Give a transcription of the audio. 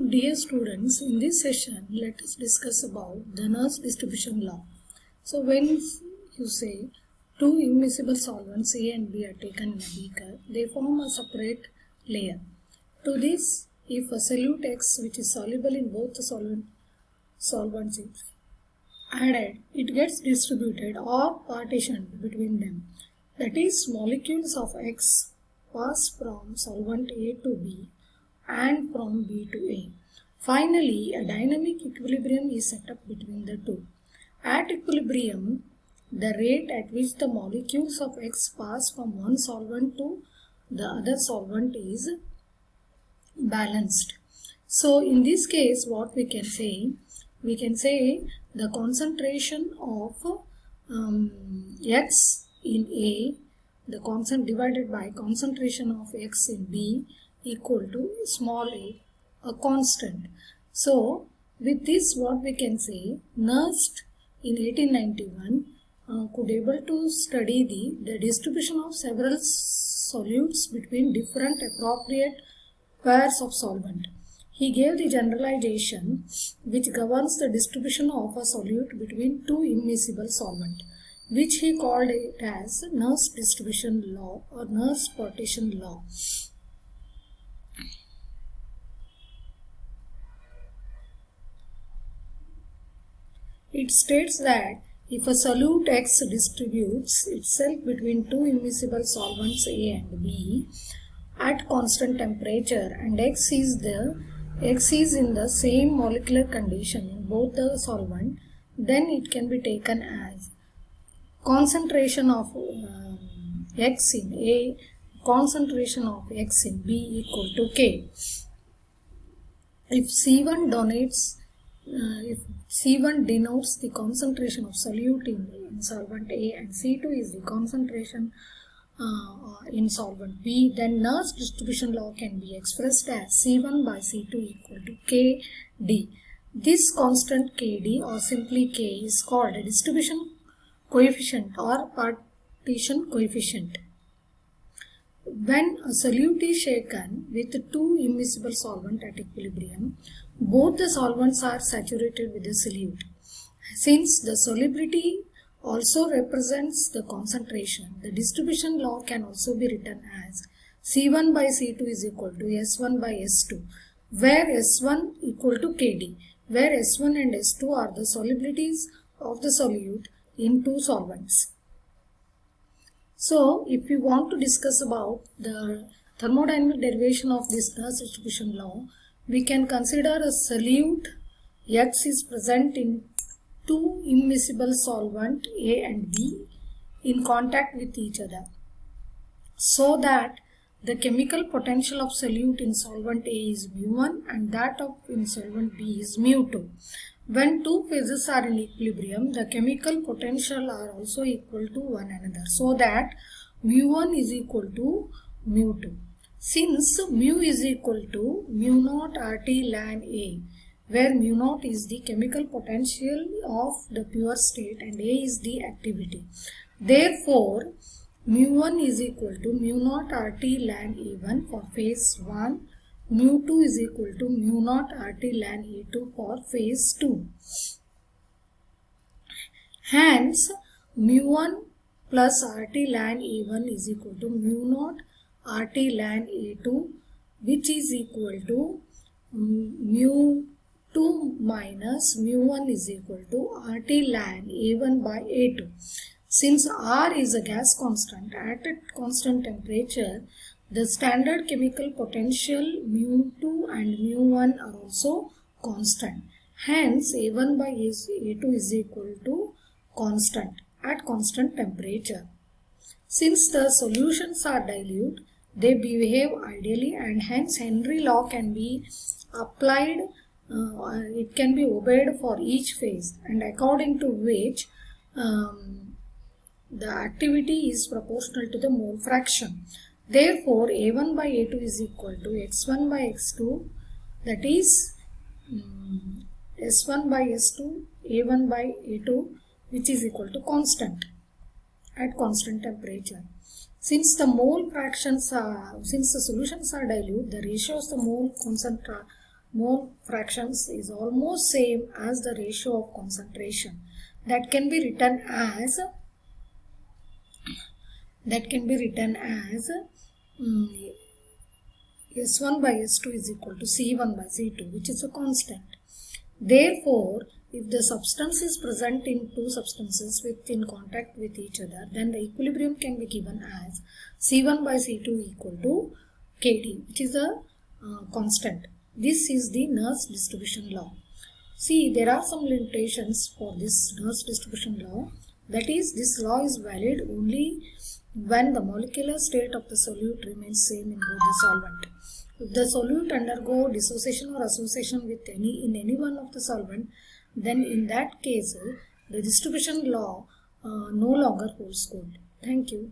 Dear students, in this session, let us discuss about the Nernst distribution law. So, when you say two immiscible solvents A and B are taken in a beaker, they form a separate layer. To this, if a solute X, which is soluble in both the solvents, is added, it gets distributed or partitioned between them. That is, molecules of X pass from solvent A to B and from B to A. Finally, a dynamic equilibrium is set up between the two. At equilibrium, the rate at which the molecules of X pass from one solvent to the other solvent is balanced. So, in this case, what we can say? We can say the concentration of X in A, the constant divided by concentration of X in B equal to small a constant. So, with this what we can say, Nernst in 1891 could able to study the distribution of several solutes between different appropriate pairs of solvent. He gave the generalization which governs the distribution of a solute between two immiscible solvents, which he called it as Nernst distribution law or Nernst partition law. It states that if a solute X distributes itself between two immiscible solvents A and B at constant temperature and X is in the same molecular condition in both the solvent, then it can be taken as concentration of X in A, concentration of X in B equal to K. If C1 denotes the concentration of solute in solvent A and C2 is the concentration in solvent B, then Nernst distribution law can be expressed as C1 by C2 equal to KD. This constant KD or simply K is called a distribution coefficient or partition coefficient. When a solute is shaken with two immiscible solvents at equilibrium, both the solvents are saturated with the solute. Since the solubility also represents the concentration, the distribution law can also be written as C1 by C2 is equal to S1 by S2, where S1 equal to KD, where S1 and S2 are the solubilities of the solute in two solvents. So, if we want to discuss about the thermodynamic derivation of this Nernst distribution law, we can consider a solute X is present in two immiscible solvent A and B in contact with each other, so that the chemical potential of solute in solvent A is mu1 and that of in solvent B is mu2. When two phases are in equilibrium, the chemical potential are also equal to one another, so that mu1 is equal to mu2. Since mu is equal to mu naught RT ln A, where mu naught is the chemical potential of the pure state and A is the activity. Therefore, mu1 is equal to mu naught RT ln A1 for phase 1, mu2 is equal to mu naught RT ln A2 for phase 2. Hence, mu1 plus RT ln A1 is equal to mu naught RT ln A2, which is equal to mu2 minus mu1 is equal to RT ln A1 by A2. Since R is a gas constant, at a constant temperature, the standard chemical potential mu2 and mu1 are also constant. Hence, A1 by A2 is equal to constant at constant temperature. Since the solutions are dilute, they behave ideally and hence Henry law can be applied, it can be obeyed for each phase, and according to which the activity is proportional to the mole fraction. Therefore, A1 by A2 is equal to X1 by X2, that is S1 by S2, A1 by A2, which is equal to constant at constant temperature. Since the solutions are dilute, the ratios the mole mole fractions is almost same as the ratio of concentration. That can be written as S1 by S2 is equal to C1 by C2, which is a constant. Therefore, if the substance is present in two substances in contact with each other, then the equilibrium can be given as C1 by C2 equal to Kd, which is a constant. This is the Nernst distribution law. See, there are some limitations for this Nernst distribution law. That is, this law is valid only when the molecular state of the solute remains same in both the solvent. If the solute undergo dissociation or association with any one of the solvent, then in that case the distribution law no longer holds good. Thank you.